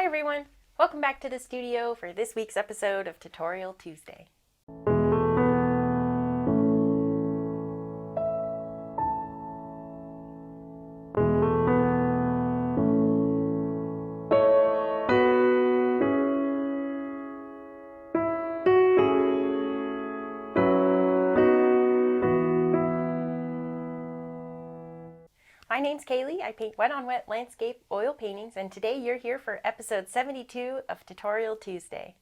everyone! Welcome back to the studio for this week's episode of Tutorial Tuesday. My name's Kaylee. I paint wet on wet landscape oil paintings, and today you're here for episode 72 of Tutorial Tuesday.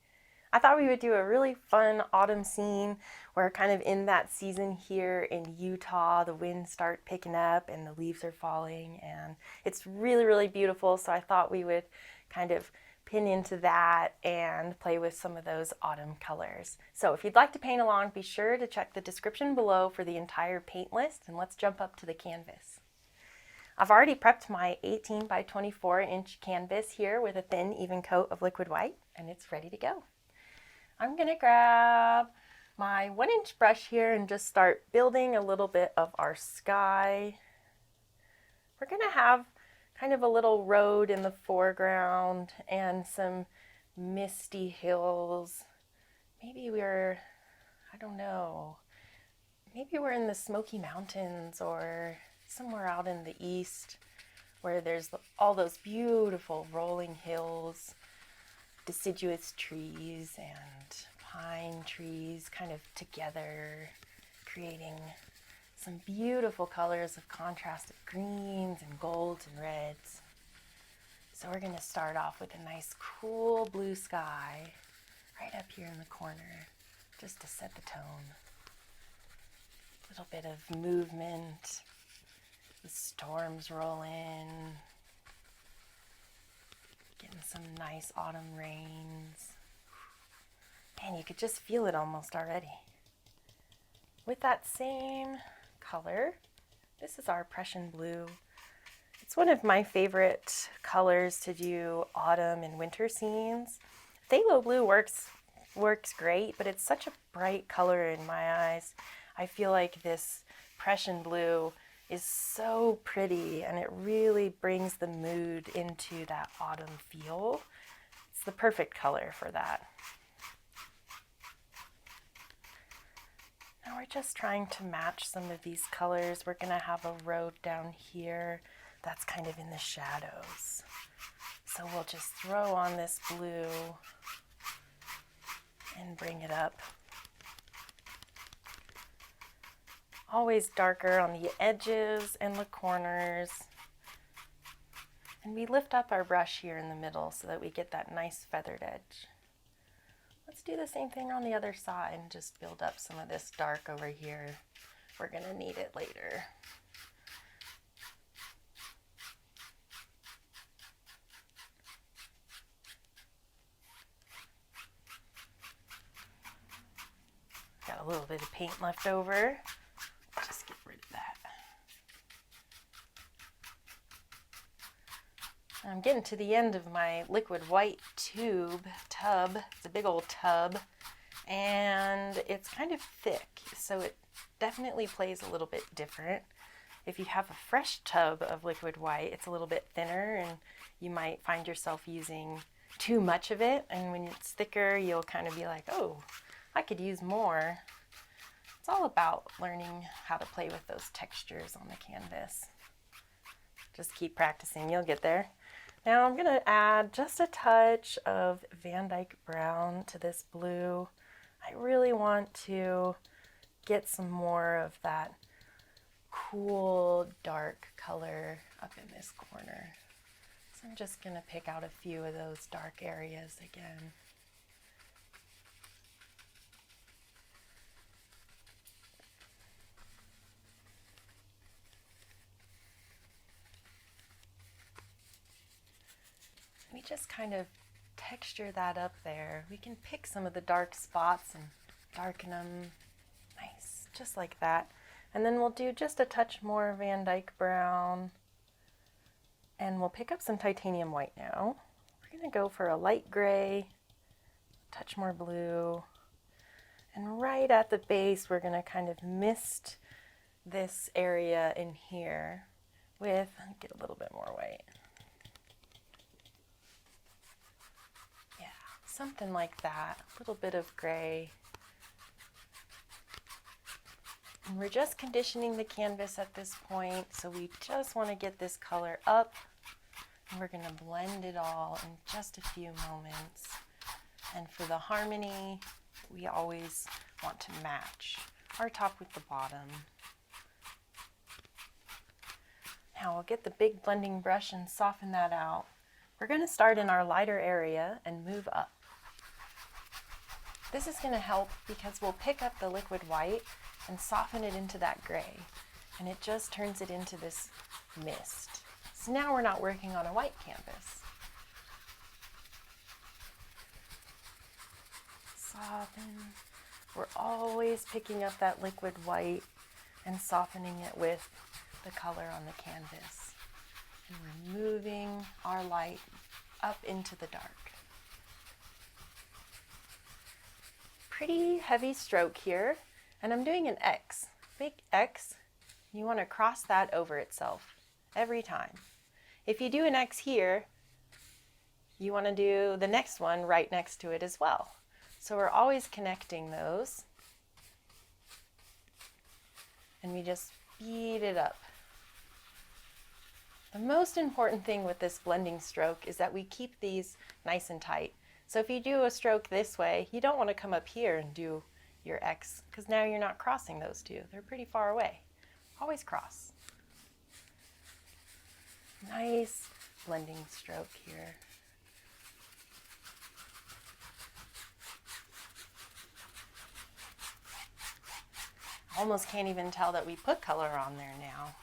I thought we would do a really fun autumn scene. We're kind of in that season here in Utah. The winds start picking up and the leaves are falling, and it's really beautiful. So I thought we would kind of pin into that and play with some of those autumn colors. So if you'd like to paint along, be sure to check the description below for the entire paint list, and let's jump up to the canvas. I've already prepped my 18 by 24 inch canvas here with a thin, even coat of liquid white, and it's ready to go. I'm going to grab my 1-inch brush here and just start building a little bit of our sky. We're going to have kind of a little road in the foreground and some misty hills. Maybe we're, I don't know, maybe we're in the Smoky Mountains or somewhere out in the east where there's all those beautiful rolling hills, deciduous trees and pine trees kind of together, creating some beautiful colors of contrasted greens and golds and reds. So we're going to start off with a nice cool blue sky right up here in the corner just to set the tone. A little bit of movement. The storms roll in, getting some nice autumn rains. Man, you could just feel it almost already. With that same color, this is our Prussian blue. It's one of my favorite colors to do autumn and winter scenes. Phthalo blue works great, but it's such a bright color in my eyes. I feel like this Prussian blue is so pretty, and it really brings the mood into that autumn feel. It's the perfect color for that. Now we're just trying to match some of these colors. We're going to have a road down here that's kind of in the shadows. So we'll just throw on this blue and bring it up. Always darker on the edges and the corners. And we lift up our brush here in the middle so that we get that nice feathered edge. Let's do the same thing on the other side and just build up some of this dark over here. We're going to need it later. Got a little bit of paint left over. Just get rid of that. I'm getting to the end of my liquid white tub. It's a big old tub, and it's kind of thick, so it definitely plays a little bit different. If you have a fresh tub of liquid white, it's a little bit thinner, and you might find yourself using too much of it, and when it's thicker, you'll kind of be like, oh, I could use more. It's all about learning how to play with those textures on the canvas. Just keep practicing, you'll get there. Now I'm going to add just a touch of Van Dyke brown to this blue. I really want to get some more of that cool dark color up in this corner. So I'm just going to pick out a few of those dark areas again. We just kind of texture that up there. We can pick some of the dark spots and darken them. Nice, just like that. And then we'll do just a touch more Van Dyke brown. And we'll pick up some titanium white now. We're going to go for a light gray, touch more blue. And right at the base, we're going to kind of mist this area in here with, get a little bit more white. something like that, a little bit of gray. And we're just conditioning the canvas at this point, so we just want to get this color up, and we're going to blend it all in just a few moments. And for the harmony, we always want to match our top with the bottom. Now we'll get the big blending brush and soften that out. We're going to start in our lighter area and move up. This is going to help because we'll pick up the liquid white and soften it into that gray, and it just turns it into this mist. So now we're not working on a white canvas. Soften. We're always picking up that liquid white and softening it with the color on the canvas. And we're moving our light up into the dark. Pretty heavy stroke here, and I'm doing an X. Big X. You want to cross that over itself every time. If you do an X here, you want to do the next one right next to it as well. So we're always connecting those, and we just speed it up. The most important thing with this blending stroke is that we keep these nice and tight. So if you do a stroke this way, you don't want to come up here and do your X, because now you're not crossing those two. They're pretty far away. Always cross. Nice blending stroke here. Almost can't even tell that we put color on there now.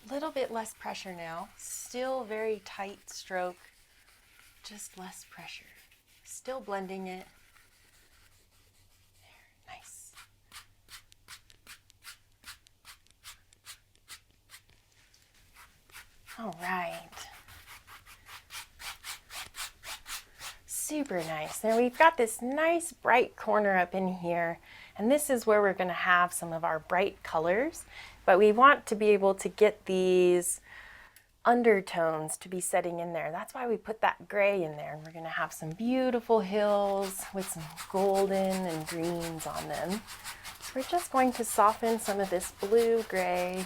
A little bit less pressure now. Still very tight stroke, just less pressure. Still blending it. There, nice. All right. Super nice. Now we've got this nice bright corner up in here, and this is where we're going to have some of our bright colors, but we want to be able to get these undertones to be setting in there. That's why we put that gray in there, and we're going to have some beautiful hills with some golden and greens on them. So we're just going to soften some of this blue-gray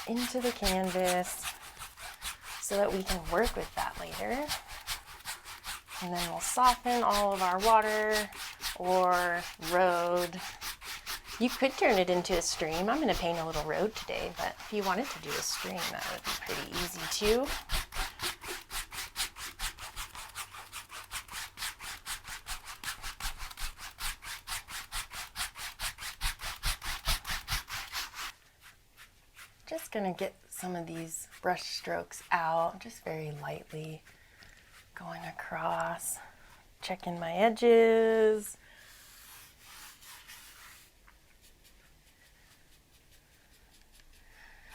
into the canvas so that we can work with that later. And then we'll soften all of our water or road. You could turn it into a stream. I'm going to paint a little road today, but if you wanted to do a stream, that would be pretty easy too. Just going to get some of these brush strokes out, just very lightly. Going across, checking my edges.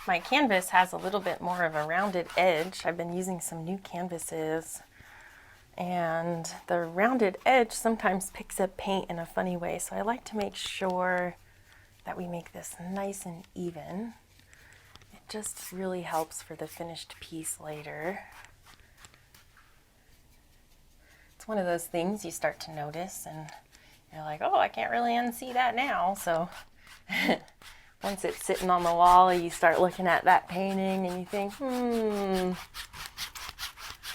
My canvas has a little bit more of a rounded edge. I've been using some new canvases, and the rounded edge sometimes picks up paint in a funny way, so I like to make sure that we make this nice and even. It just really helps for the finished piece later. One of those things you start to notice, and you're like, oh, I can't really unsee that now. So once it's sitting on the wall, you start looking at that painting and you think, could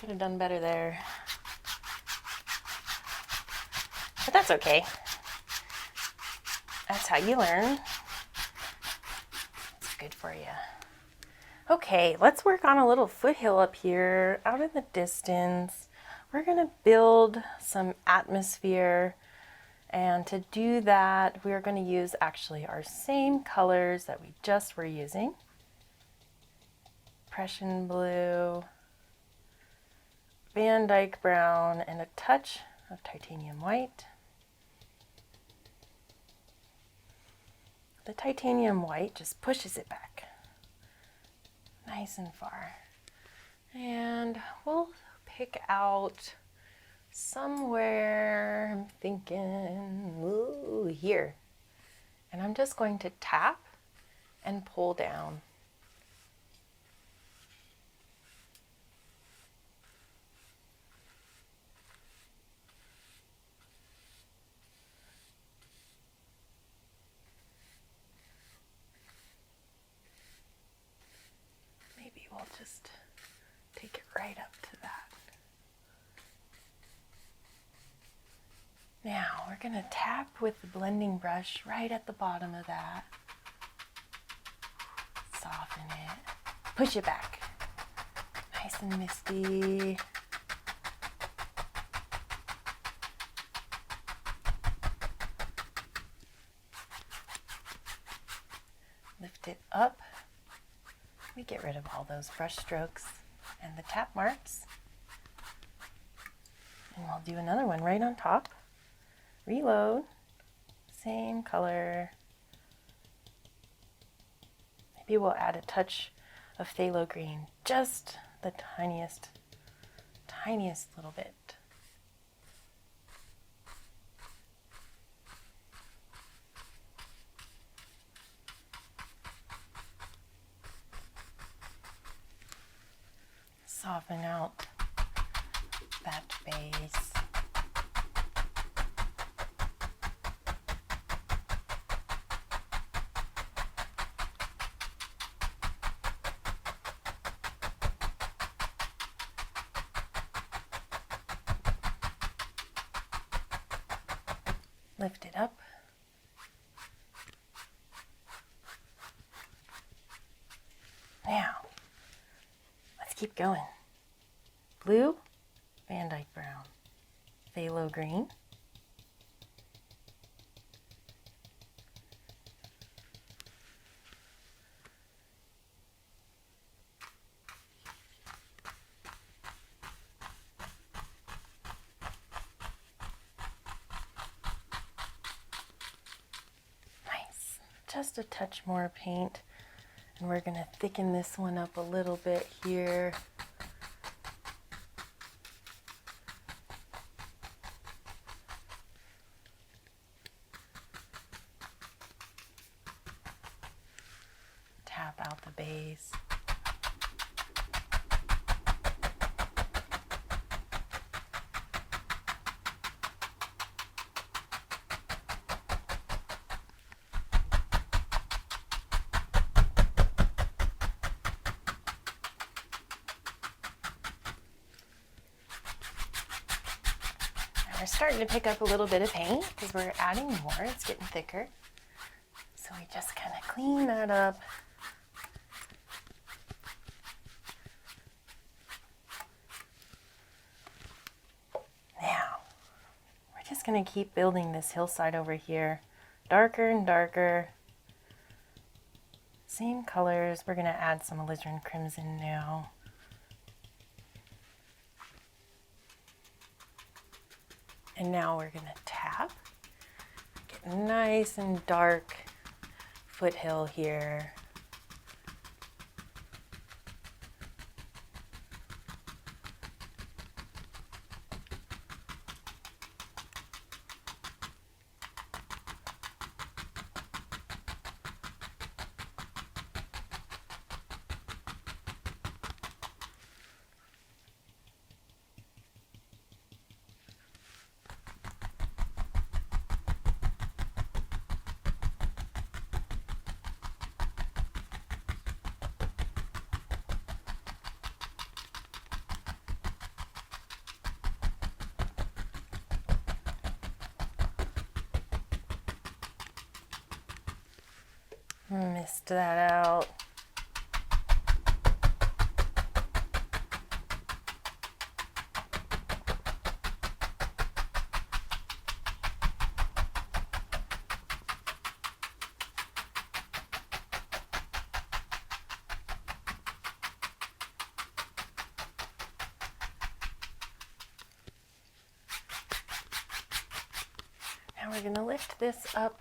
have done better there. But that's okay. That's how you learn. It's good for you. Okay, let's work on a little foothill up here out in the distance. We're going to build some atmosphere, and to do that we're going to use actually our same colors that we just were using. Prussian blue, Van Dyke brown, and a touch of titanium white. The titanium white just pushes it back nice and far, and we'll pick out somewhere, I'm thinking, here. And I'm just going to tap and pull down. Just take it right up to that. Now we're going to tap with the blending brush right at the bottom of that. Soften it. Push it back. Nice and misty. Lift it up. We get rid of all those brush strokes and the tap marks. And we'll do another one right on top. Reload. Same color. Maybe we'll add a touch of phthalo green, just the tiniest little bit. Soften out that base. Lift it up. Now, let's keep going. Blue, Van Dyke brown, phthalo green, nice. Just a touch more paint, and we're going to thicken this one up a little bit here. Tap out the base. And we're starting to pick up a little bit of paint because we're adding more. It's getting thicker. So we just kind of clean that up. Going to keep building this hillside over here, darker and darker, same colors. We're going to add some alizarin crimson now. And now we're going to tap, get nice and dark foothill here. Missed that out. Now we're going to lift this up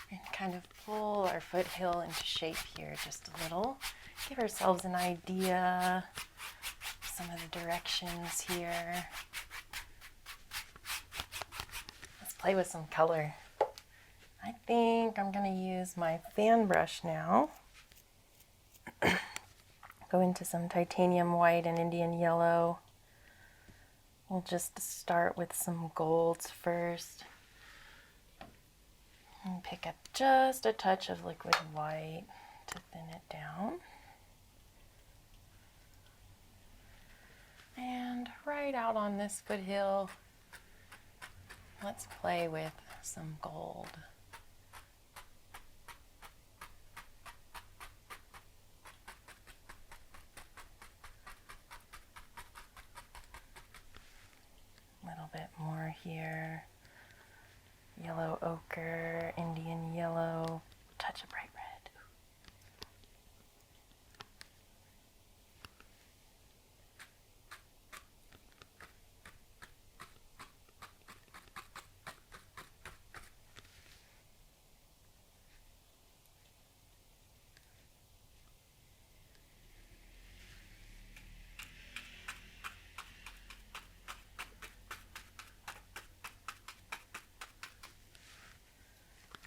and kind of pull our foothill into shape here just a little. Give ourselves an idea of some of the directions here. Let's play with some color. I think I'm going to use my fan brush now. Go into some titanium white and Indian yellow. We'll just start with some golds first. And pick up just a touch of liquid white to thin it down. right out on this foothill. Let's play with some gold. A little bit more here. Yellow ochre, Indian yellow, touch of bright red.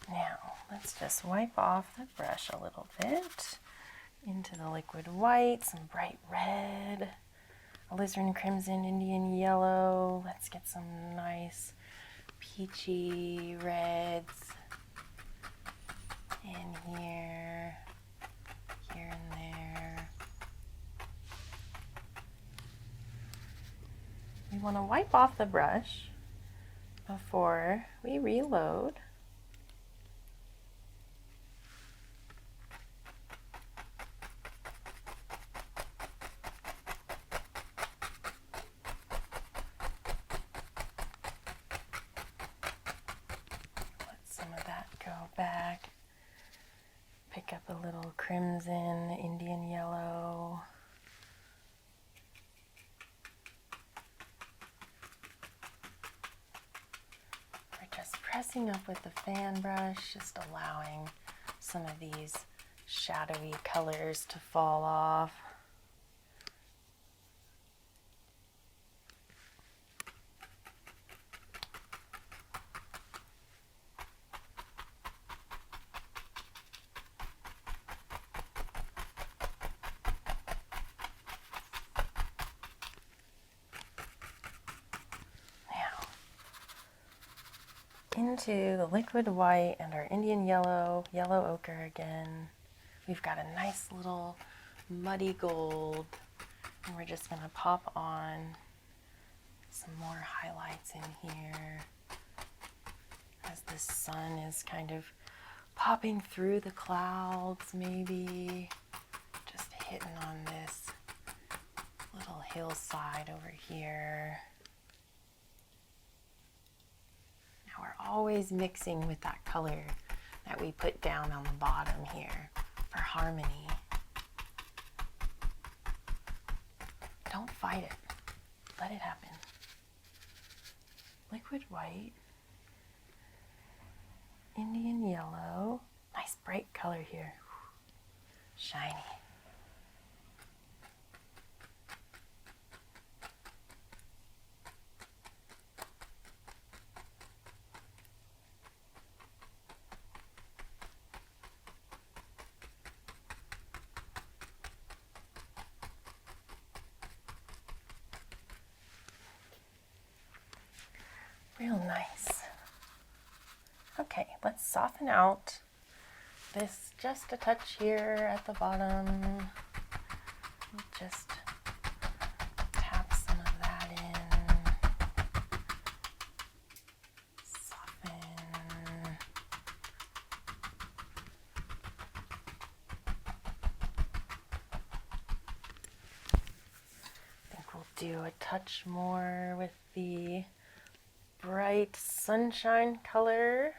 Now, let's just wipe off the brush a little bit into the liquid white, some bright red, alizarin crimson, Indian yellow. Let's get some nice peachy reds in here, here and there. We want to wipe off the brush before we reload. Some of that go back. Pick up a little crimson, Indian yellow. We're just pressing up with the fan brush, just allowing some of these shadowy colors to fall off. Into the liquid white and our Indian yellow, yellow ochre again. We've got a nice little muddy gold, and we're just going to pop on some more highlights in here as the sun is kind of popping through the clouds, maybe just hitting on this little hillside over here. We're always mixing with that color that we put down on the bottom here for harmony. Don't fight it. Let it happen. Liquid white, Indian yellow, nice bright color here. Shiny. Real nice. Okay, let's soften out this just a touch here at the bottom. Just tap some of that in. Soften. I think we'll do a touch more with the bright sunshine color.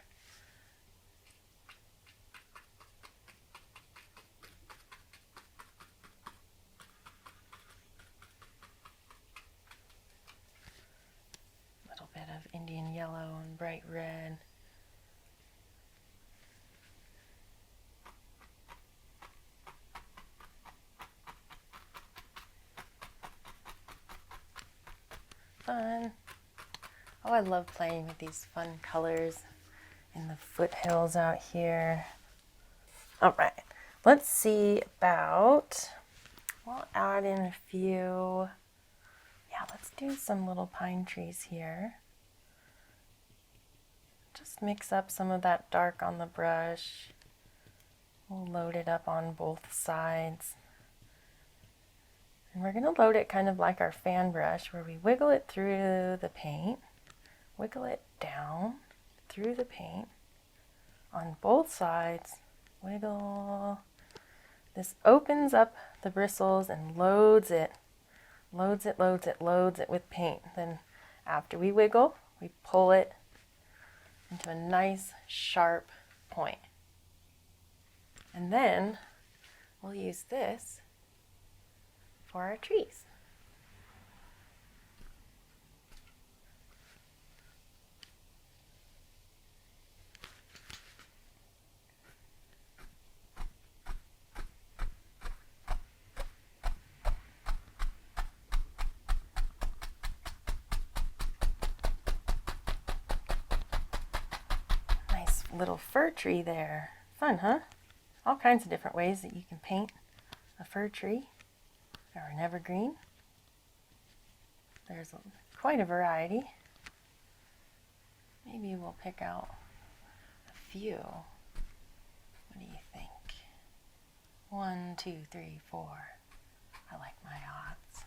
A little bit of Indian yellow and bright red. Fun. Oh, I love playing with these fun colors in the foothills out here. All right, let's see about, we'll add in a few, yeah, let's do some little pine trees here. Just mix up some of that dark on the brush. We'll load it up on both sides. And we're going to load it kind of like our fan brush, where we wiggle it through the paint, wiggle it down through the paint on both sides, wiggle. This opens up the bristles and loads it with paint. Then after we wiggle, we pull it into a nice sharp point. And then we'll use this for our trees. Nice little fir tree there. Fun, huh? All kinds of different ways that you can paint a fir tree or an evergreen. There's quite a variety. Maybe we'll pick out a few. What do you think? 1, 2, 3, 4. I like my odds.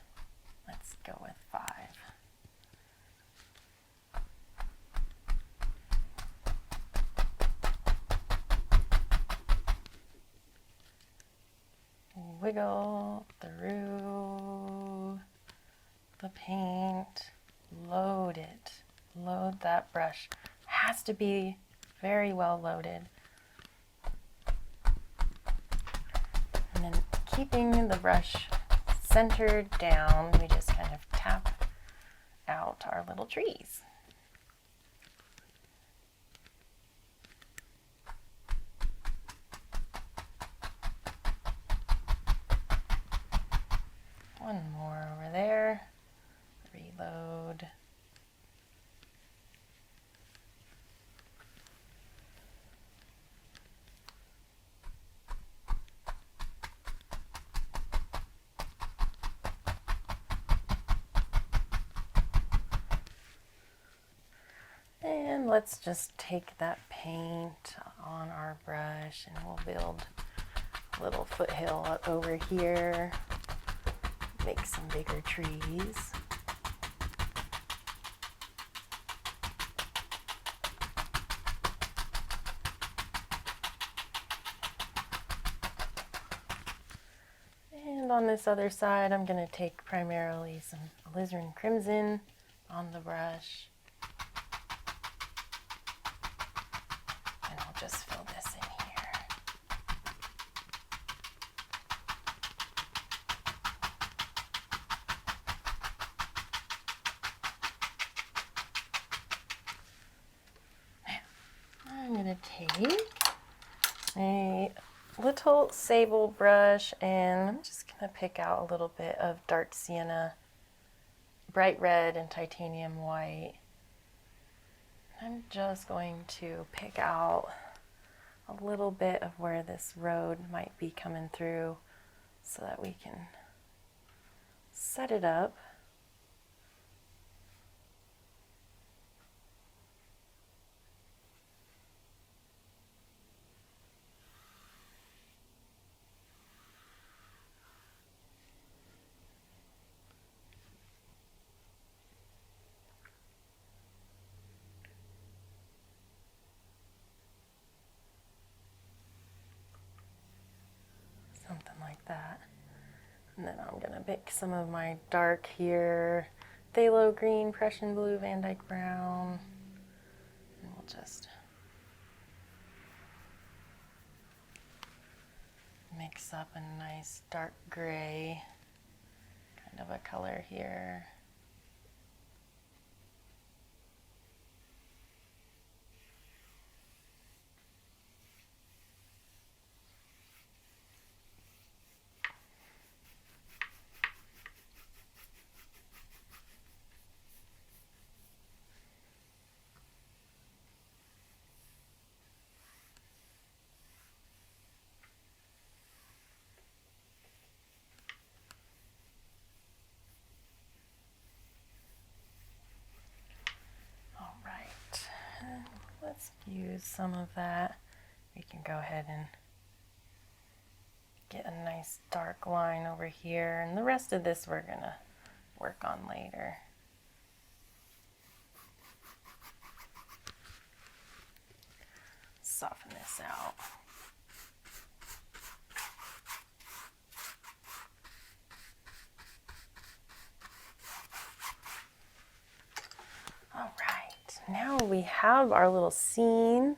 Let's go with 5. Wiggle through the paint, load it, load that brush. Has to be very well loaded. And then keeping the brush centered down, we just kind of tap out our little trees. One more over there. Reload. And let's just take that paint on our brush and we'll build a little foothill up over here. Make some bigger trees. And on this other side, I'm going to take primarily some alizarin crimson on the brush. And I'll just fill this in here. I'm going to take a little sable brush and I'm just going to pick out a little bit of dark sienna, bright red, and titanium white. I'm just going to pick out a little bit of where this road might be coming through so that we can set it up. Something like that. And then I'm going to pick some of my dark here, phthalo green, Prussian blue, Van Dyke brown, and we'll just mix up a nice dark gray kind of a color here. Let's use some of that. We can go ahead and get get a nice dark line over here, and the rest of this we're gonna work on later. Soften this out. All right, now we have our little scene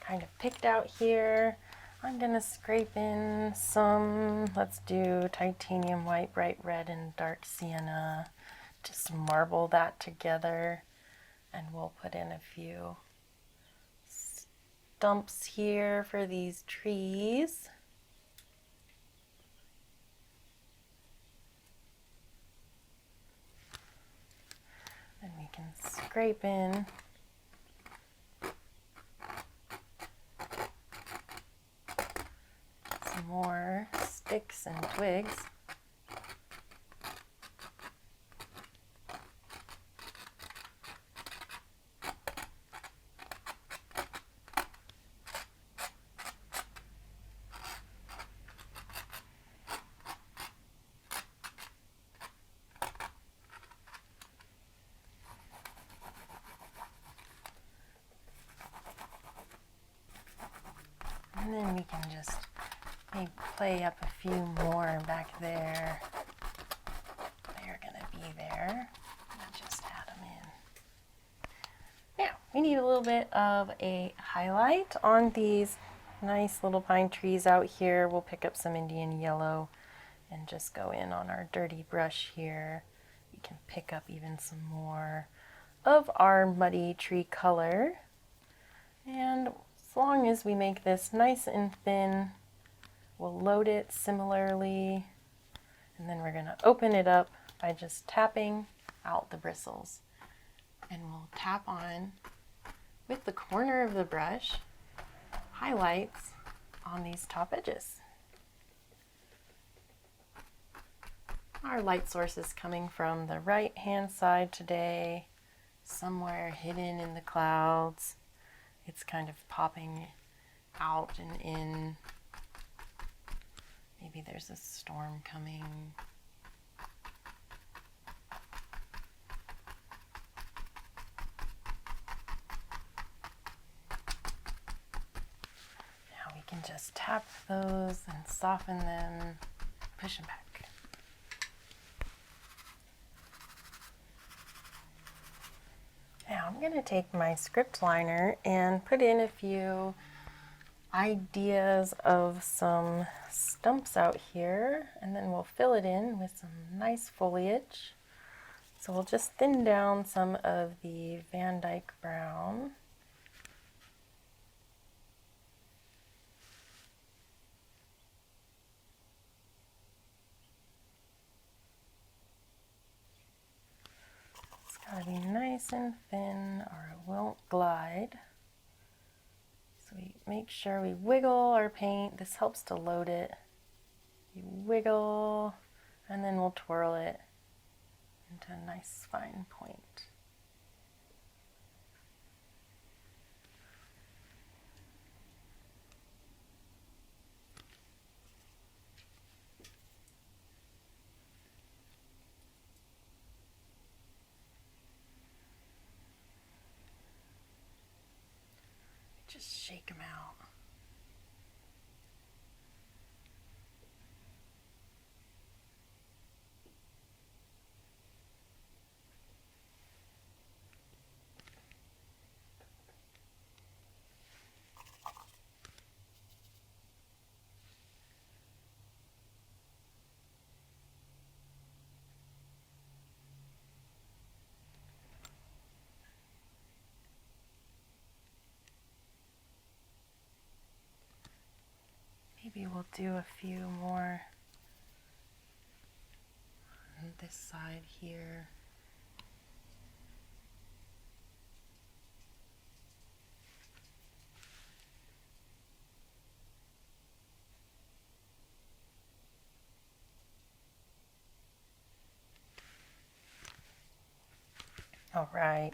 kind of picked out here. I'm gonna scrape in some, let's do titanium white, bright red, and dark sienna. Just marble that together, and we'll put in a few stumps here for these trees. And we can scrape in some more sticks and twigs. And then we can just maybe play up a few more back there. They're gonna be there. And just add them in. Now, we need a little bit of a highlight on these nice little pine trees out here. We'll pick up some Indian yellow and just go in on our dirty brush here. We can pick up even some more of our muddy tree color. And as long as we make this nice and thin, we'll load it similarly, and then we're going to open it up by just tapping out the bristles. And we'll tap on, with the corner of the brush, highlights on these top edges. Our light source is coming from the right hand side today, somewhere hidden in the clouds. It's kind of popping out and in. Maybe there's a storm coming. Now we can just tap those and soften them, push them back. Now I'm going to take my script liner and put in a few ideas of some stumps out here, and then we'll fill it in with some nice foliage. So we'll just thin down some of the Van Dyke brown. It's got to be nice and thin or it won't glide. So we make sure we wiggle our paint. This helps to load it. You wiggle, and then we'll twirl it into a nice fine point. Just shake them out. Maybe we'll do a few more on this side here. All right,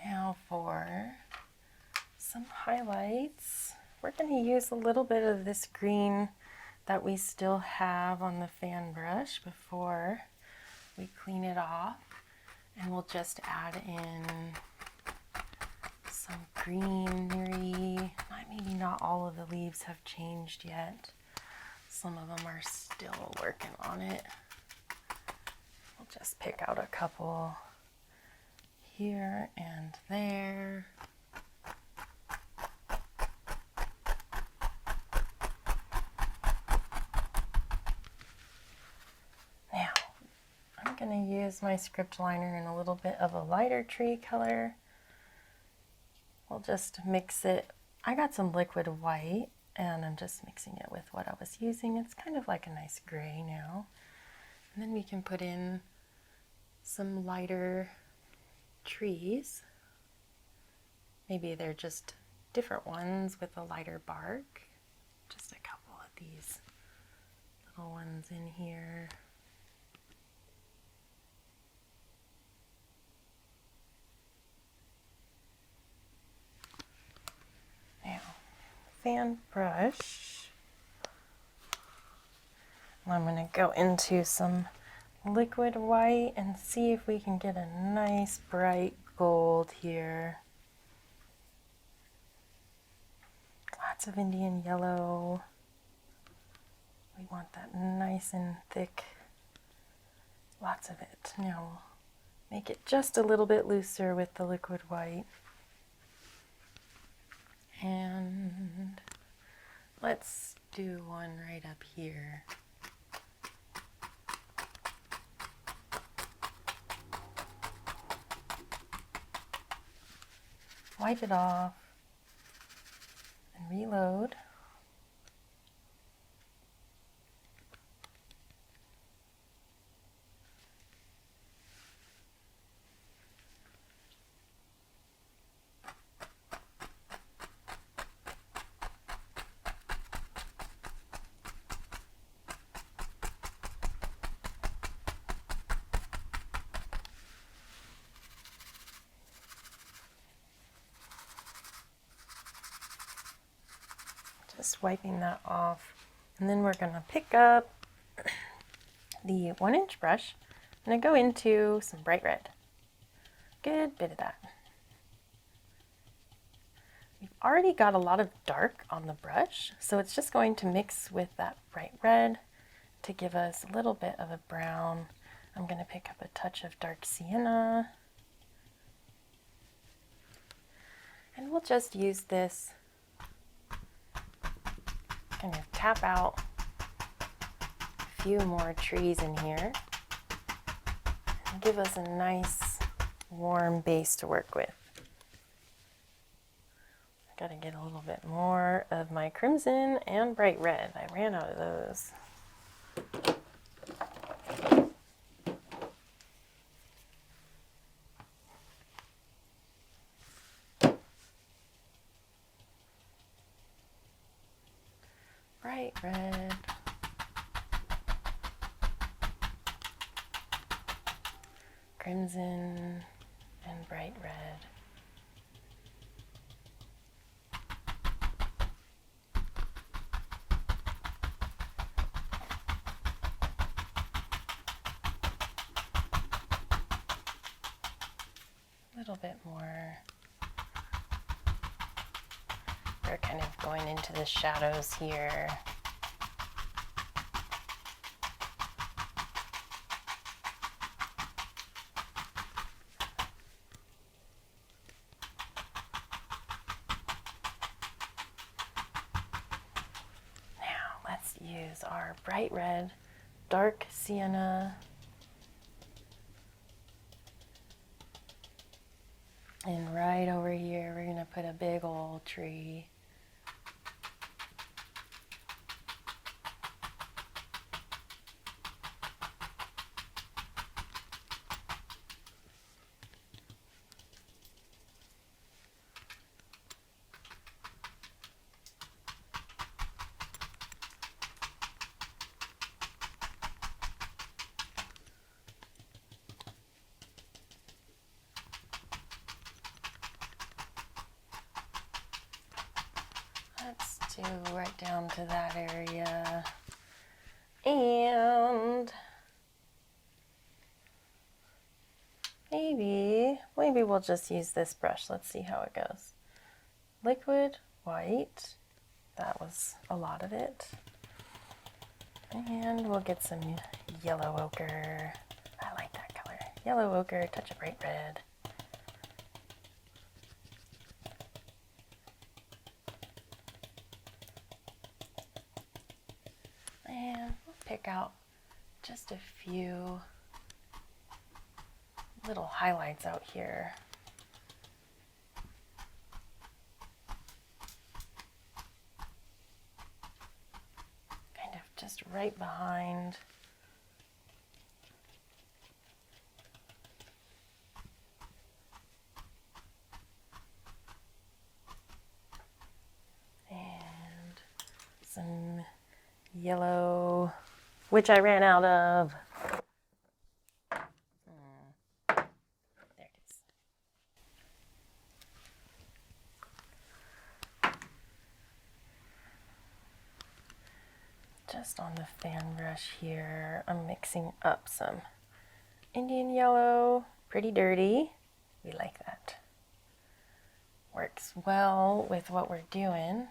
now for some highlights. We're going to use a little bit of this green that we still have on the fan brush before we clean it off. And we'll just add in some greenery. Maybe not all of the leaves have changed yet. Some of them are still working on it. We'll just pick out a couple here and there. Now, I'm going to use my script liner in a little bit of a lighter tree color. We'll just mix it. I got some liquid white and I'm just mixing it with what I was using. It's kind of like a nice gray now. And then we can put in some lighter trees. Maybe they're just different ones with a lighter bark. Just a couple of these little ones in here. Now, fan brush. I'm going to go into some liquid white and see if we can get a nice bright gold here. Lots of Indian yellow. We want that nice and thick. Lots of it. Now we'll make it just a little bit looser with the liquid white. And let's do one right up here. Wipe it off and reload. Just wiping that off, and then we're going to pick up the 1-inch brush. I'm going to go into some bright red. Good bit of that. We've already got a lot of dark on the brush, so it's just going to mix with that bright red to give us a little bit of a brown. I'm going to pick up a touch of dark sienna, and we'll just use this, kind of tap out a few more trees in here and give us a nice warm base to work with. I gotta get a little bit more of my crimson and bright red. I ran out of those. Bright red. Crimson and bright red. A little bit more. We're kind of going into the shadows here. Now let's use our bright red, dark sienna, and right over here we're going to put a big old tree. Let's do right down to that area. maybe we'll just use this brush. Let's see how it goes. Liquid white. That was a lot of it. And we'll get some yellow ochre. I like that color. Yellow ochre, touch of bright red. And we'll pick out just a few little highlights out here. Kind of just right behind. And some yellow, which I ran out of. There it is. Just on the fan brush here, I'm mixing up some Indian yellow, pretty dirty. We like that. Works well with what we're doing.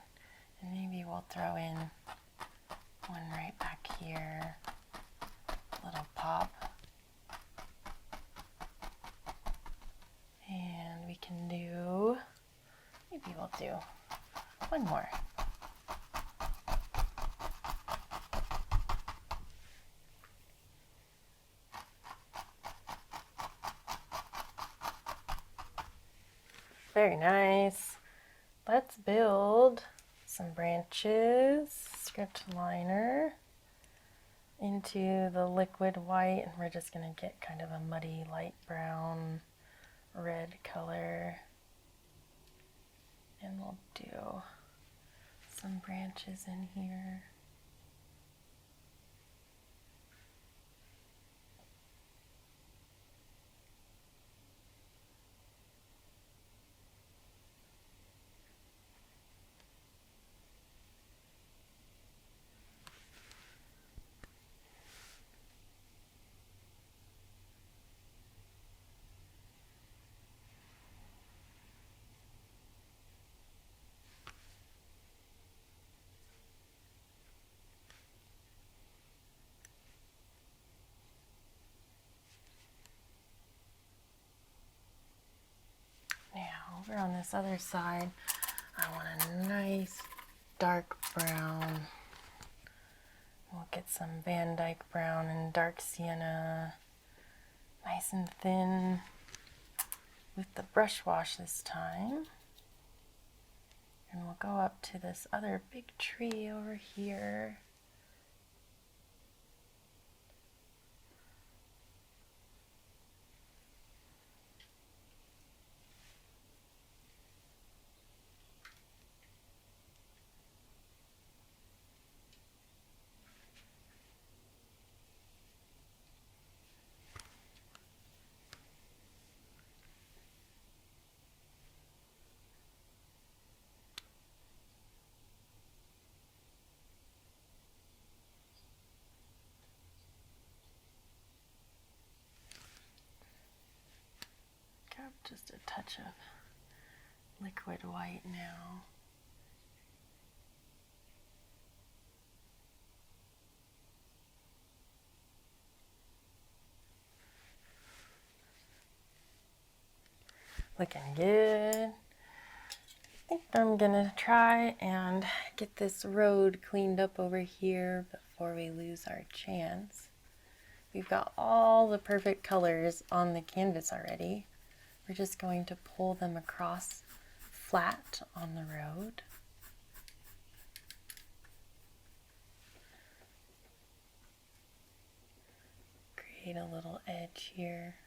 And maybe we'll throw in one right back here, little pop. And we can do, maybe we'll do one more. Very nice. Let's build some branches, script liner into the liquid white, and we're just going to get kind of a muddy light brown red color, and we'll do some branches in here. Over on this other side, I want a nice dark brown. We'll get some Van Dyke brown and dark sienna, nice and thin with the brush wash this time. And we'll go up to this other big tree over here. Just a touch of liquid white now. Looking good. I think I'm gonna try and get this road cleaned up over here before we lose our chance. We've got all the perfect colors on the canvas already. We're just going to pull them across flat on the road. Create a little edge here.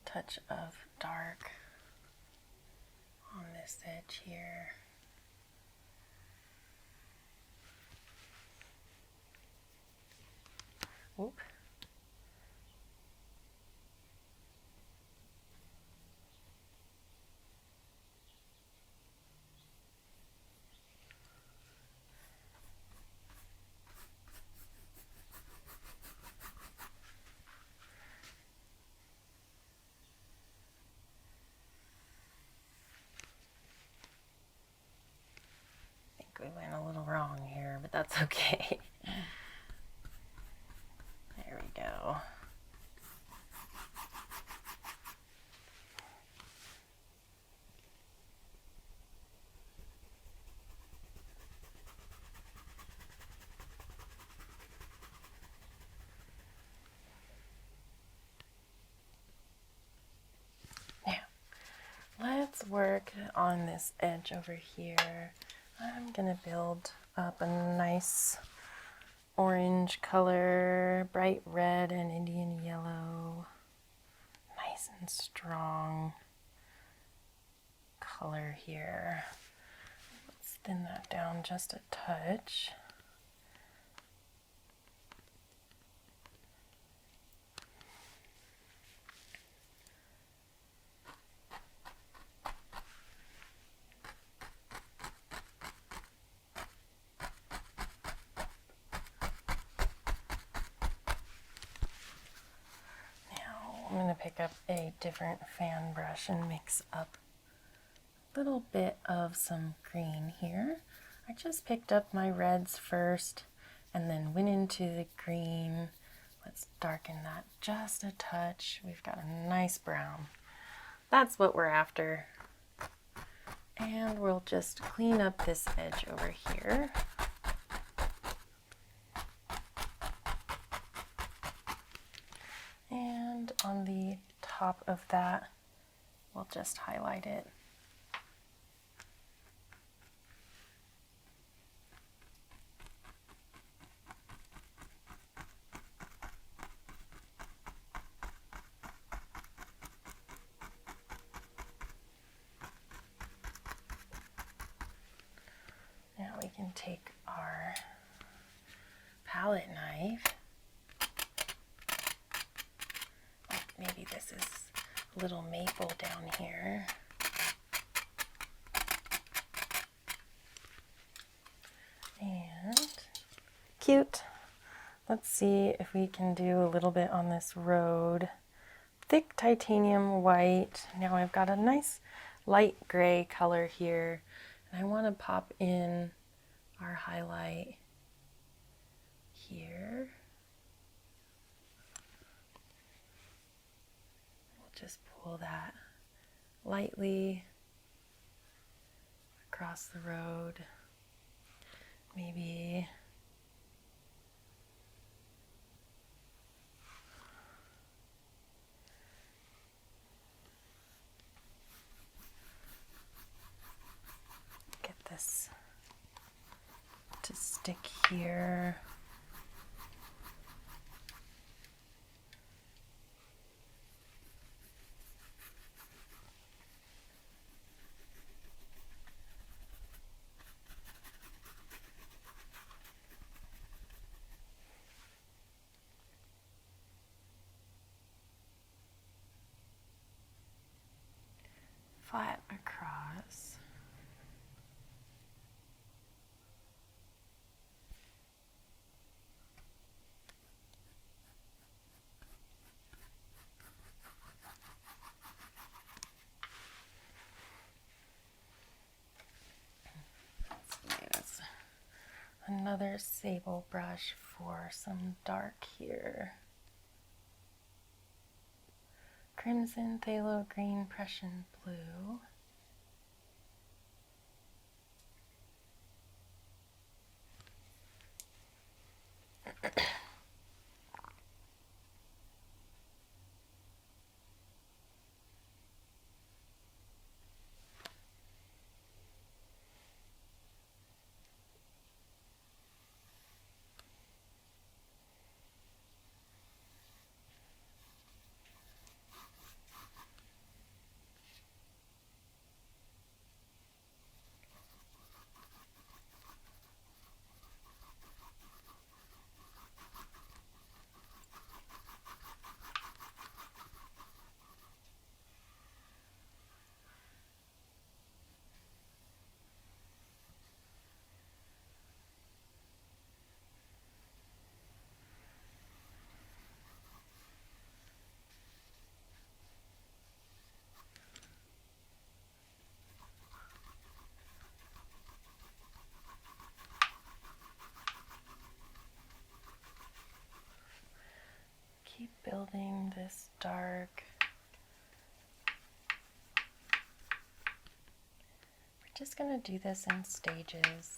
touch of dark on this edge here. Oop. We went a little wrong here, but that's okay. There we go. Now, let's work on this edge over here. I'm gonna build up a nice orange color, bright red and Indian yellow. Nice and strong color here. Let's thin that down just a touch. I'm going to pick up a different fan brush and mix up a little bit of some green here. I just picked up my reds first and then went into the green. Let's darken that just a touch. We've got a nice brown. That's what we're after. And we'll just clean up this edge over here. And on the top of that, we'll just highlight it. Now we can take our palette knife. Maybe this is a little maple down here. And cute. Let's see if we can do a little bit on this road. Thick titanium white. Now I've got a nice light gray color here. And I want to pop in our highlight here. Just pull that lightly across the road. Maybe get this to stick here. Flat across. Let's another sable brush for some dark here. Crimson, phthalo green, Prussian blue. find this dark. We're just going to do this in stages.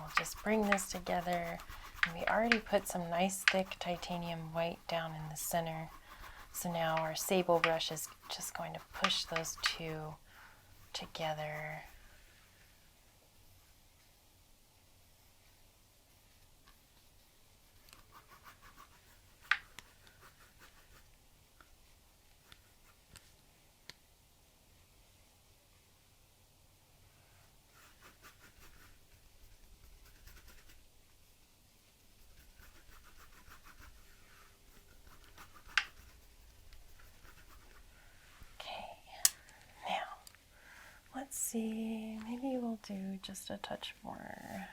We'll just bring this together, and we already put some nice thick titanium white down in the center. So now our sable brush is just going to push those two together. Let's see, maybe we'll do just a touch more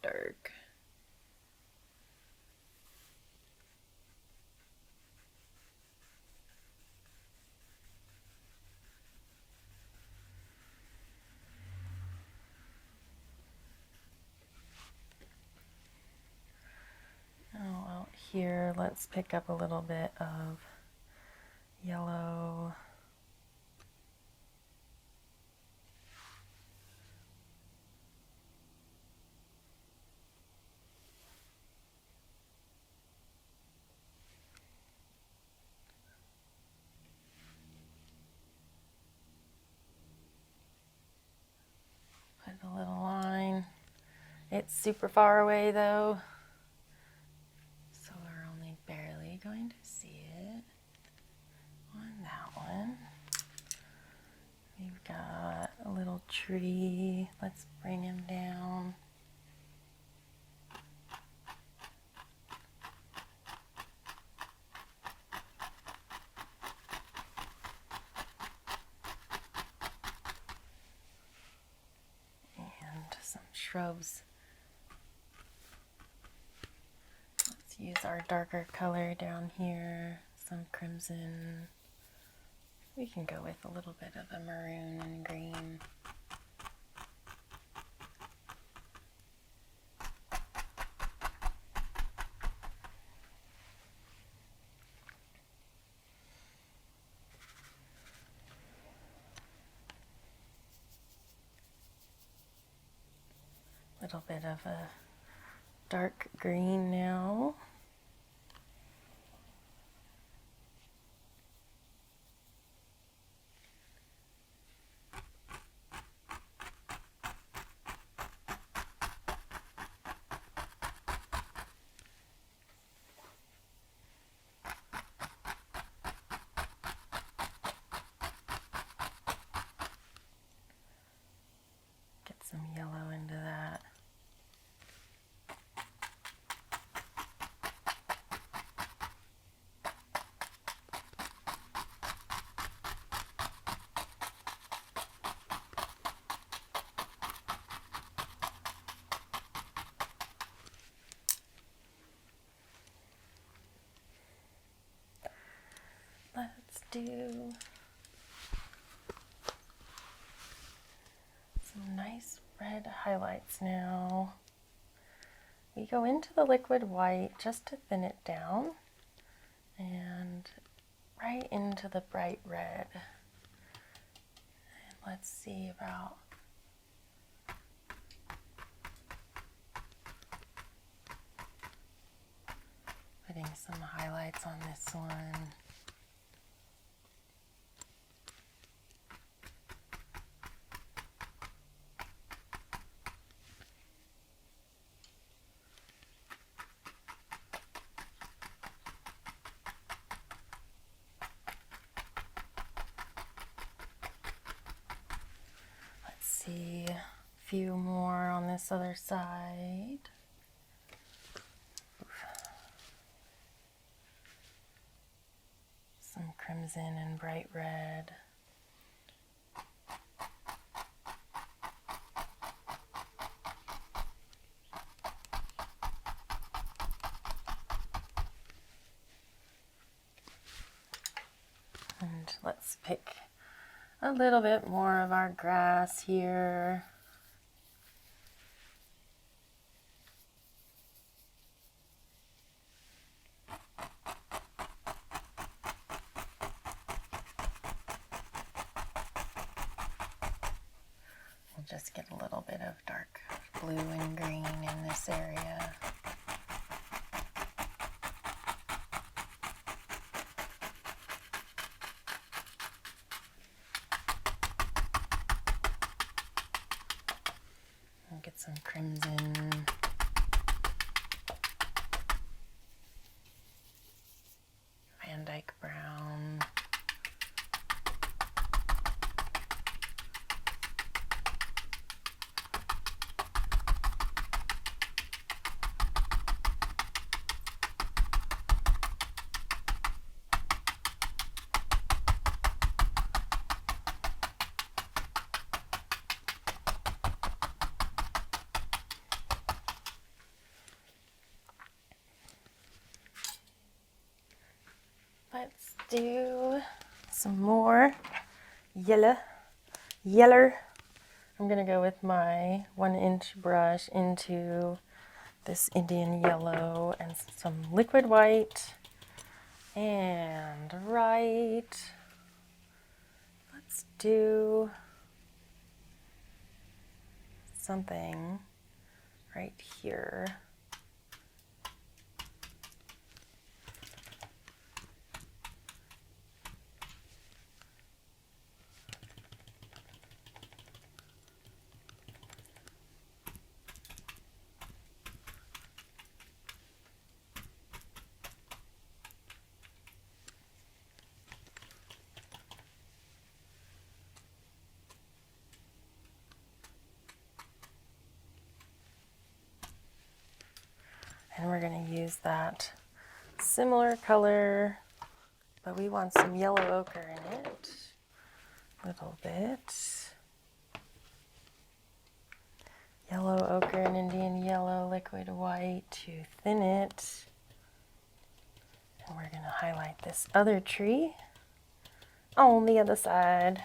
dark. Oh, out here, let's pick up a little bit of yellow. Put a little line. It's super far away though, so we're only barely going to see it on that one. We've got a little tree. Let's bring him down. And some shrubs. Let's use our darker color down here, some crimson. We can go with a little bit of a maroon and green. A little bit of a dark green now. Get some yellow into that. Let's do some nice red highlights now. We go into the liquid white just to thin it down and right into the bright red. And let's see about putting some highlights on this one. few more on this other side. Some crimson and bright red. And let's pick a little bit more of our grass here. We'll just get a little bit of dark blue and green in this area. And get some crimson. Van Dyke brown. Let's do some more yeller. I'm gonna go with my 1-inch brush into this Indian yellow and some liquid white and right. Let's do something right here. And we're going to use that similar color, but we want some yellow ochre in it. A little bit. Yellow ochre and Indian yellow, liquid white to thin it. And we're going to highlight this other tree on the other side.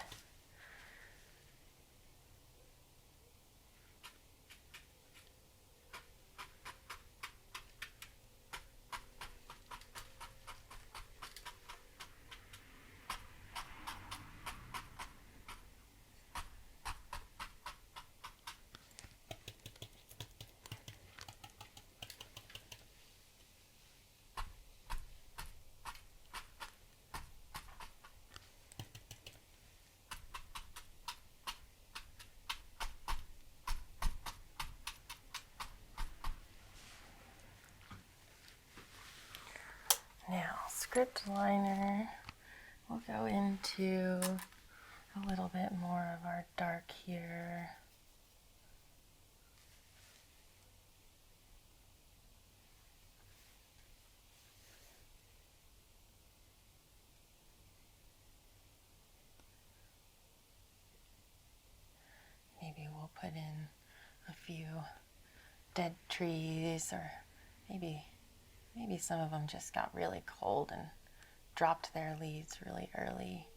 Now, script liner, we'll go into a little bit more of our dark here. Maybe we'll put in a few dead trees, or maybe some of them just got really cold and dropped their leaves really early.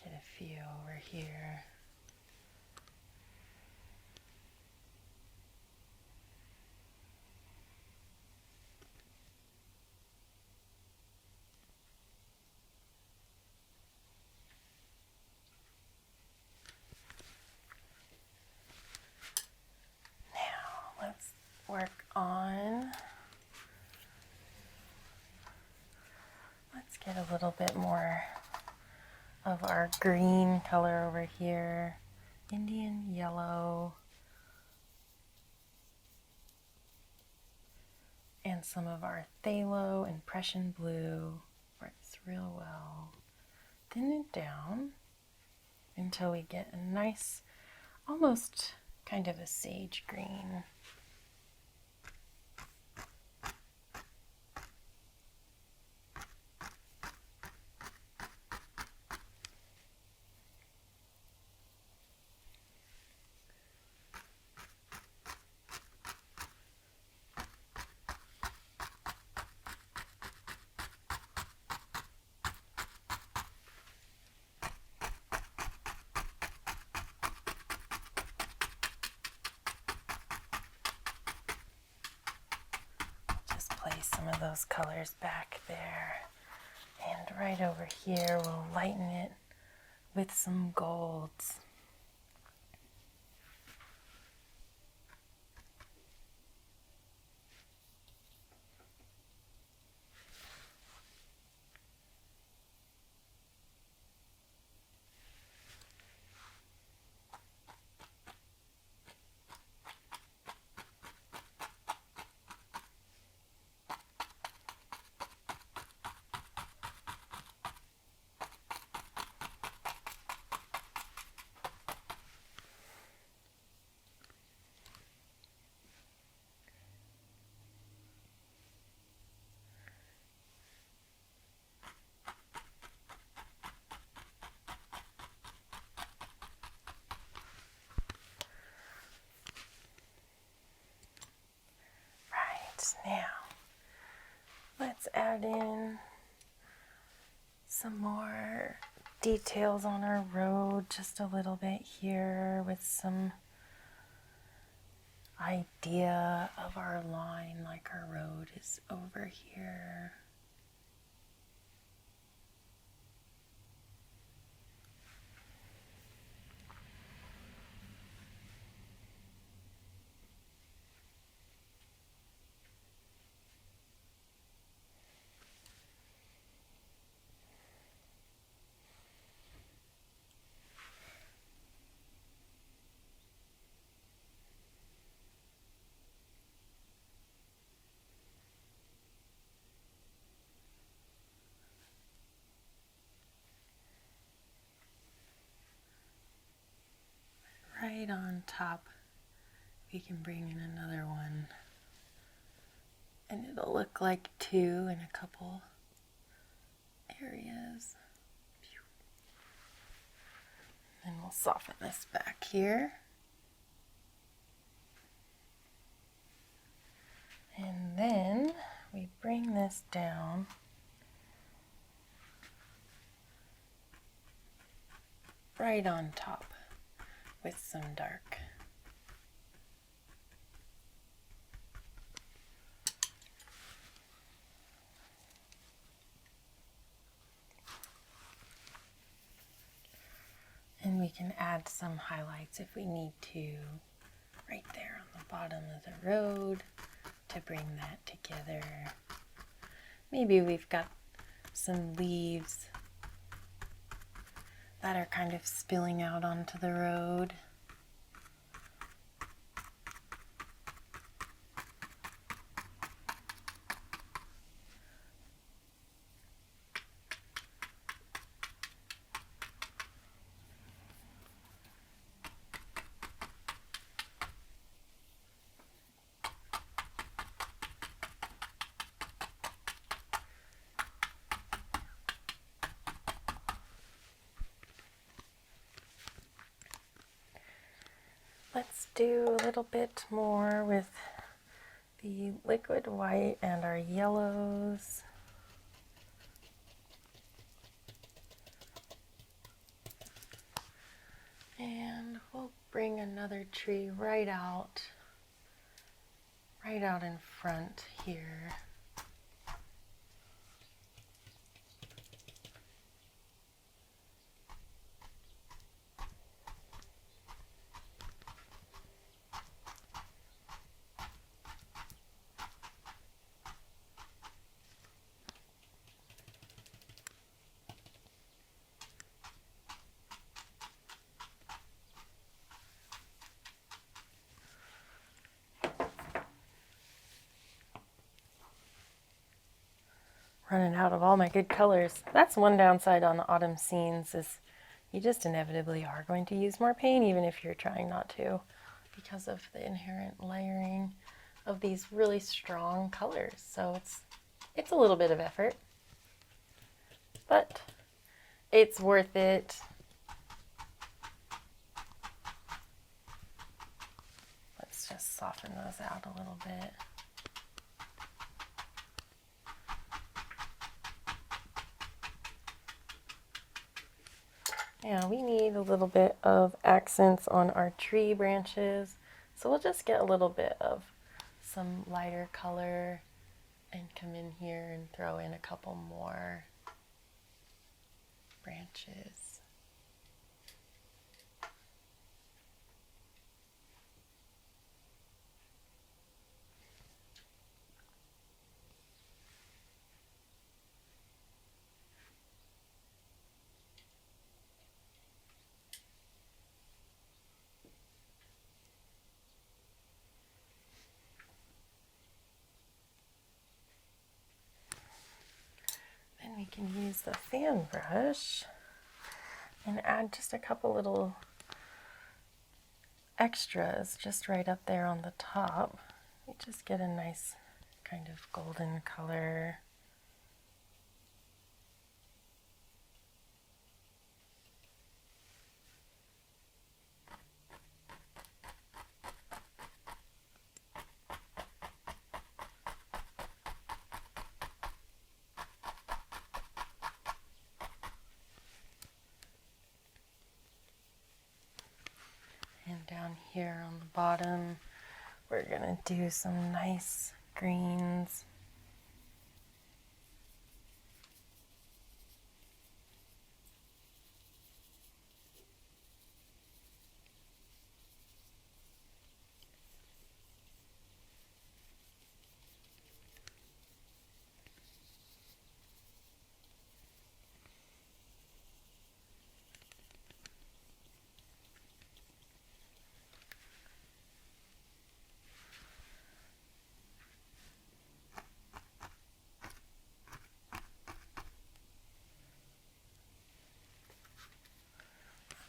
Get a few over here. our green color over here, Indian yellow, and some of our phthalo and Prussian blue works real well. Thin it down until we get a nice, almost kind of a sage green. Just place some of those colors back there. And right over here, we'll lighten it with some golds. Now, let's add in some more details on our road, just a little bit here with some idea of our line, like our road is over here. Right on top, we can bring in another one, and it'll look like two in a couple areas. And we'll soften this back here. And then we bring this down right on top with some dark. And we can add some highlights if we need to, right there on the bottom of the road to bring that together. Maybe we've got some leaves that are kind of spilling out onto the road. Let's do a little bit more with the liquid white and our yellows. And we'll bring another tree right out in front here. Running out of all my good colors. That's one downside on the autumn scenes is you just inevitably are going to use more paint even if you're trying not to, because of the inherent layering of these really strong colors. So it's a little bit of effort, but it's worth it. Let's just soften those out a little bit. Yeah, we need a little bit of accents on our tree branches. So we'll just get a little bit of some lighter color and come in here and throw in a couple more branches. Then we can use the fan brush and add just a couple little extras just right up there on the top. We just get a nice kind of golden color. And down here on the bottom, we're gonna do some nice greens.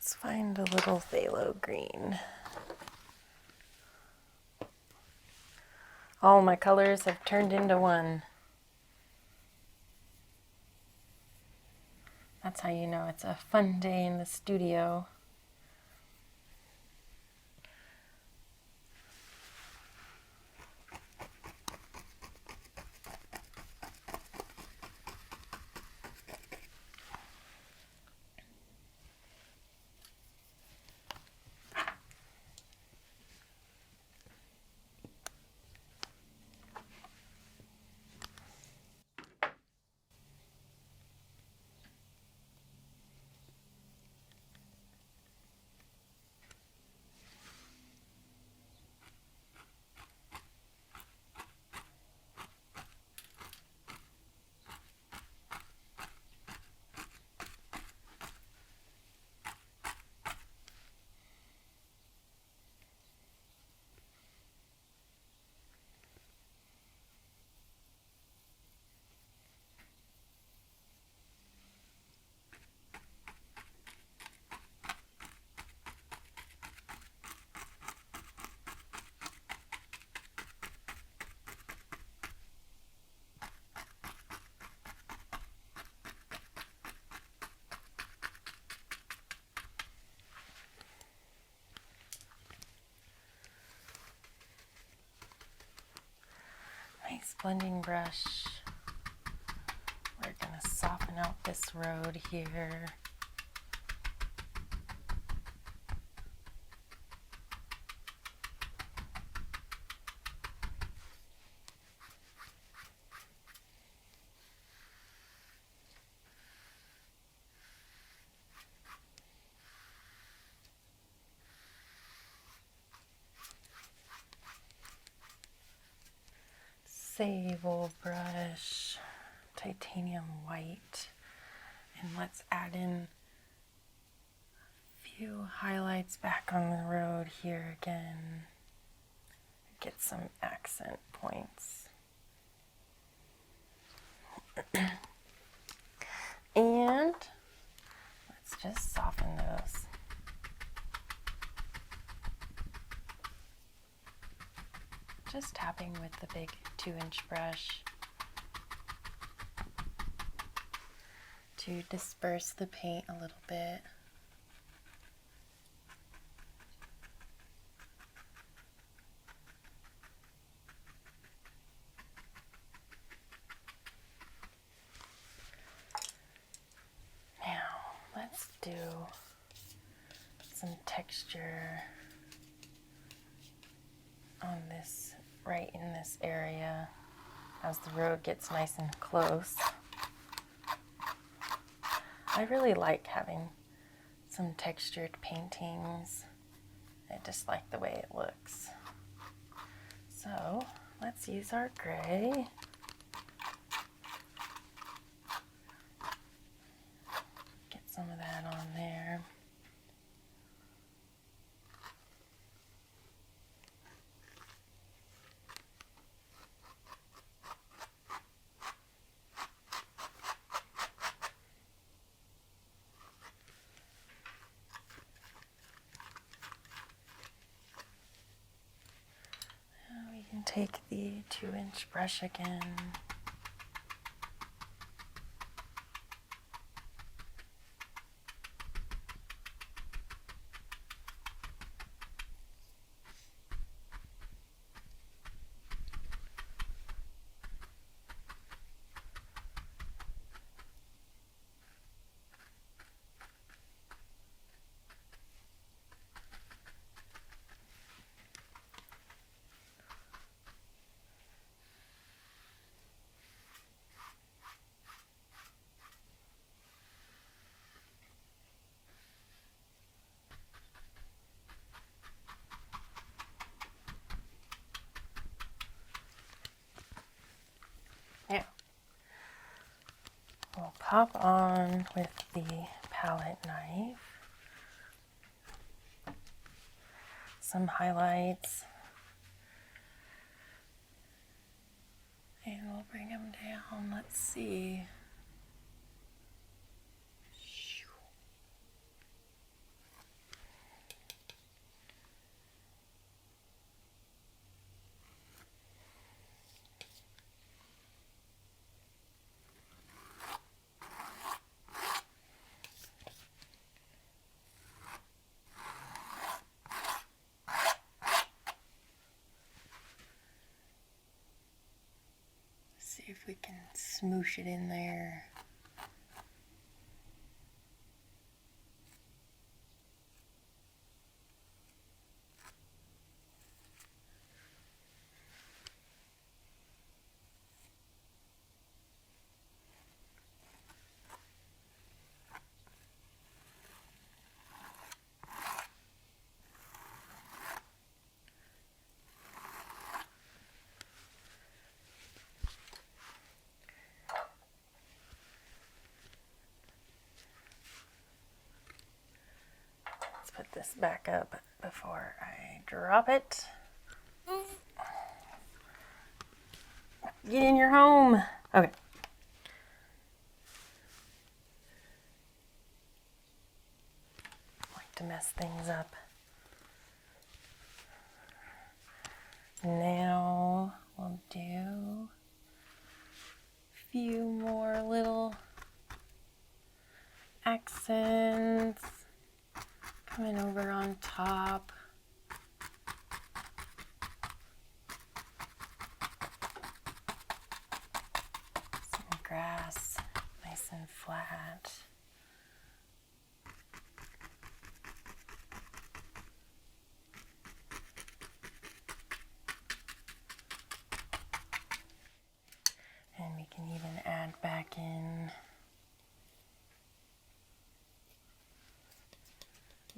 Let's find a little phthalo green. All my colors have turned into one. That's how you know it's a fun day in the studio. Nice blending brush. We're gonna soften out this road here. Sable brush, titanium white, and let's add in a few highlights back on the road here again. Get some accent points. And let's just soften those. Just tapping with the big 2-inch brush to disperse the paint a little bit. Now, let's do some texture on this, right in this area, as the road gets nice and close. I really like having some textured paintings. I just like the way it looks. So let's use our gray. Get some of that on there. We can take the 2-inch brush again. Now, we'll pop on with the palette knife some highlights, and we'll bring them down. Let's see. See if we can smoosh it in there. Put this back up before I drop it. Get in your home. Okay. Like to mess things up. Now we'll do a few more little accents coming over on top. Some grass, nice and flat. And we can even add back in.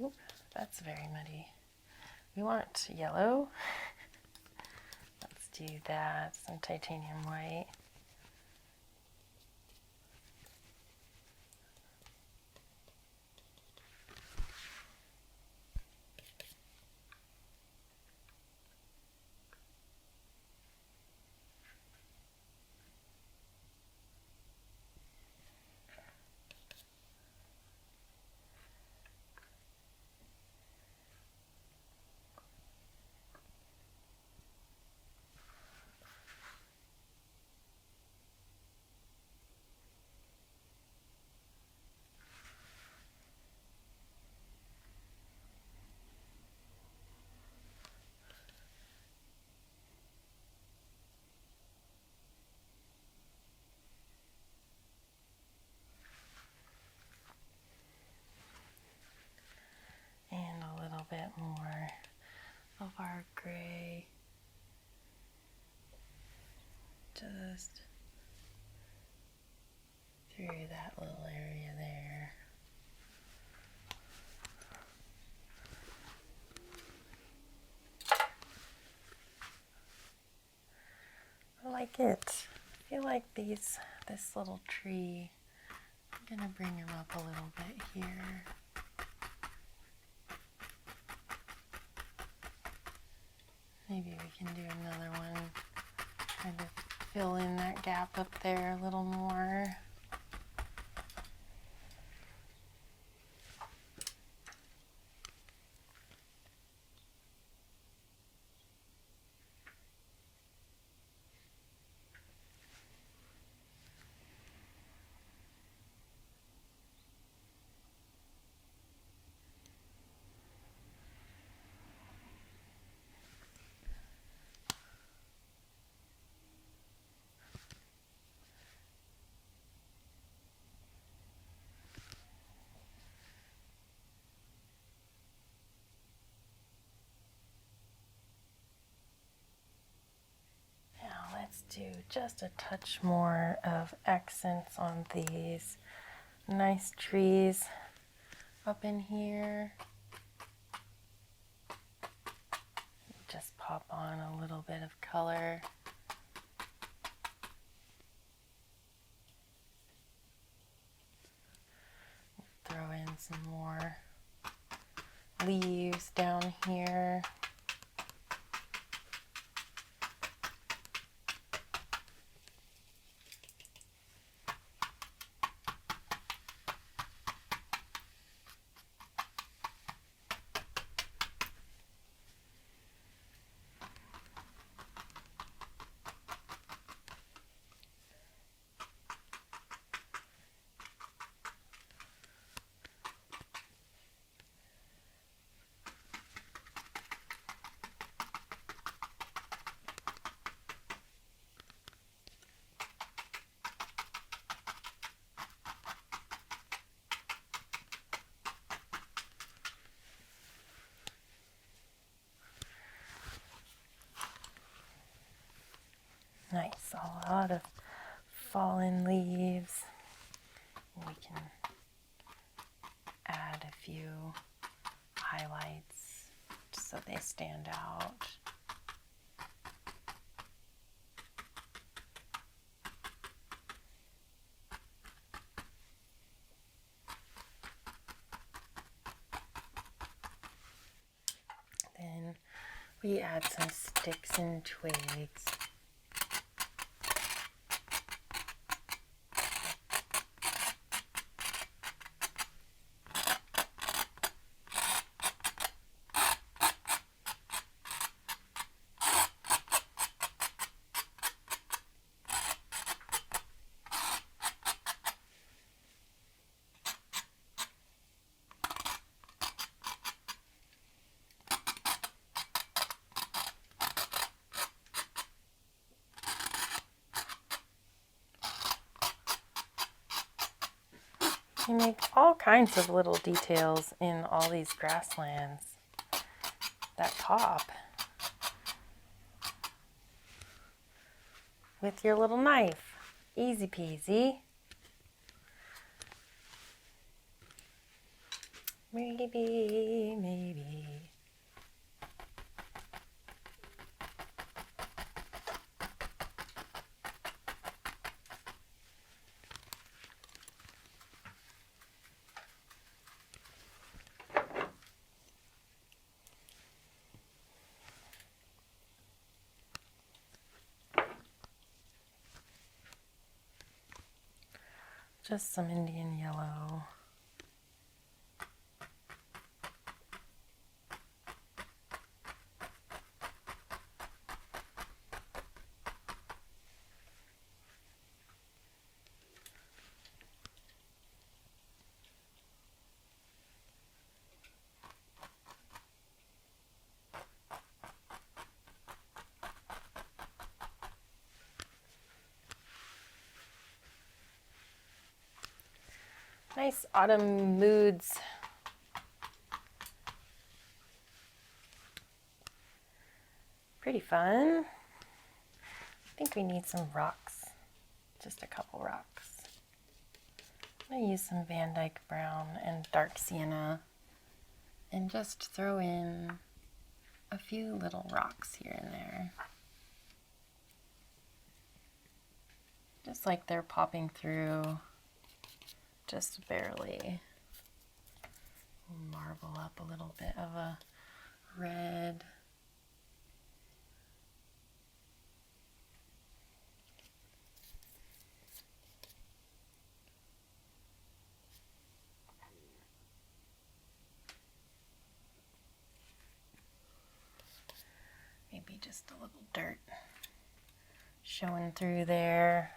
Oop, that's very muddy. We want yellow. Let's do that. Some titanium white. just through that little area there. I like it. I feel like this little tree, I'm gonna bring him up a little bit here. Maybe we can do another one, kind of fill in that gap up there a little more. Let's do just a touch more of accents on these nice trees up in here. Just pop on a little bit of color. Throw in some more leaves down here. Nice, a lot of fallen leaves. We can add a few highlights so they stand out. Then we add some sticks and twigs. You make all kinds of little details in all these grasslands that pop with your little knife. Easy peasy. Maybe. Just some Indian yellow. Nice autumn moods. Pretty fun. I think we need some rocks, just a couple rocks. I'm going to use some Van Dyke brown and dark sienna and just throw in a few little rocks here and there. Just like they're popping through, just barely. We'll marble up a little bit of a red. Maybe just a little dirt showing through there.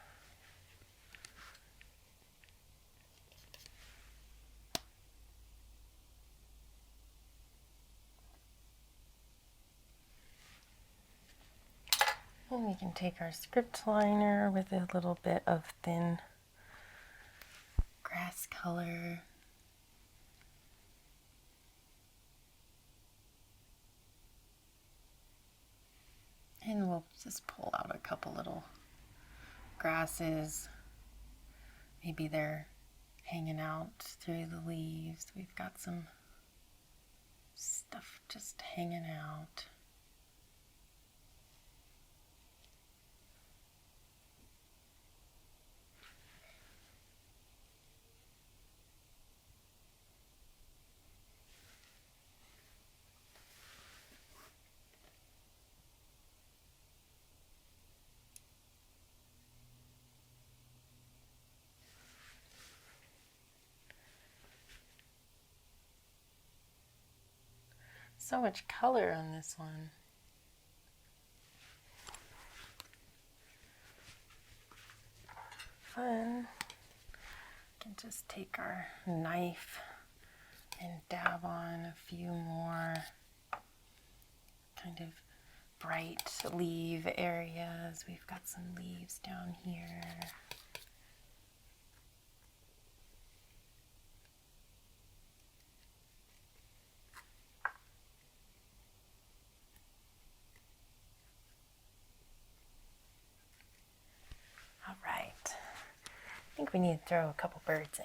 And we can take our script liner with a little bit of thin grass color. And we'll just pull out a couple little grasses. Maybe they're hanging out through the leaves. We've got some stuff just hanging out. So much color on this one. Fun. We can just take our knife and dab on a few more kind of bright leaf areas. We've got some leaves down here. All right. I think we need to throw a couple birds in.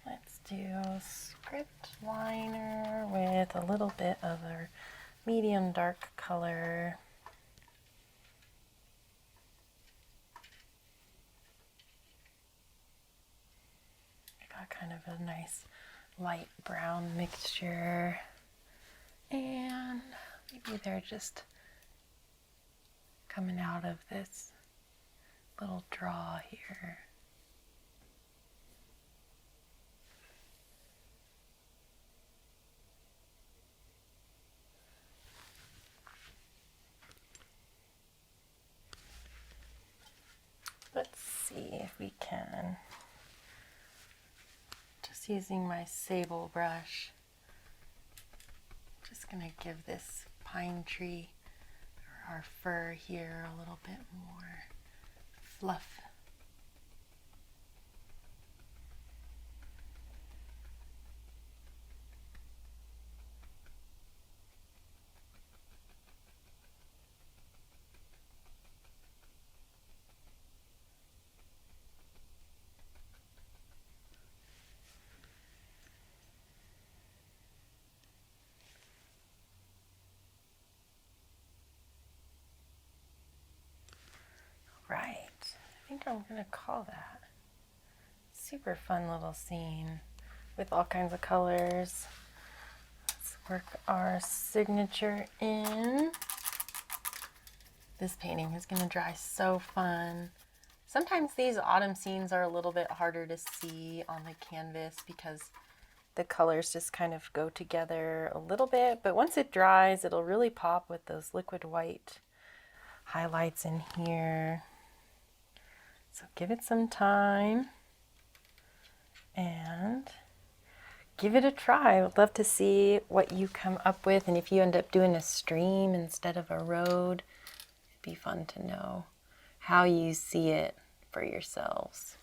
Let's do script liner with a little bit of our medium dark color. Got kind of a nice light brown mixture. And maybe they're just coming out of this little draw here. Let's see if we can, just using my sable brush, just gonna give this pine tree or our fir here a little bit more fluff. Right, I think I'm gonna call that. Super fun little scene with all kinds of colors. Let's work our signature in. This painting is gonna dry so fun. Sometimes these autumn scenes are a little bit harder to see on the canvas because the colors just kind of go together a little bit, but once it dries, it'll really pop with those liquid white highlights in here. So give it some time and give it a try. I would love to see what you come up with, and if you end up doing a stream instead of a road, it'd be fun to know how you see it for yourselves.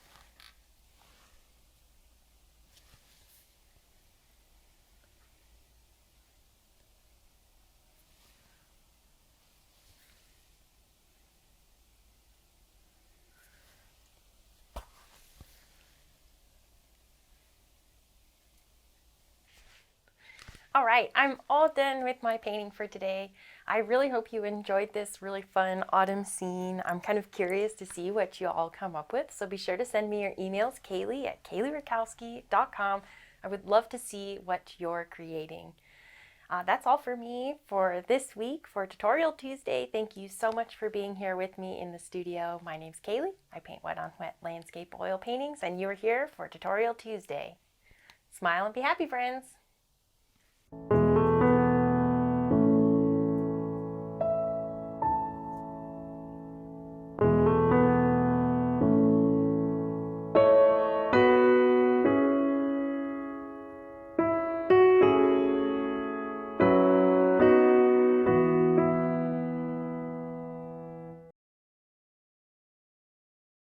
All right, I'm all done with my painting for today. I really hope you enjoyed this really fun autumn scene. I'm kind of curious to see what you all come up with, so be sure to send me your emails, Kaylee@KayleeRakowski.com. I would love to see what you're creating. That's all for me for this week for Tutorial Tuesday. Thank you so much for being here with me in the studio. My name's Kaylee. I paint wet on wet landscape oil paintings, and you're here for Tutorial Tuesday. Smile and be happy, friends!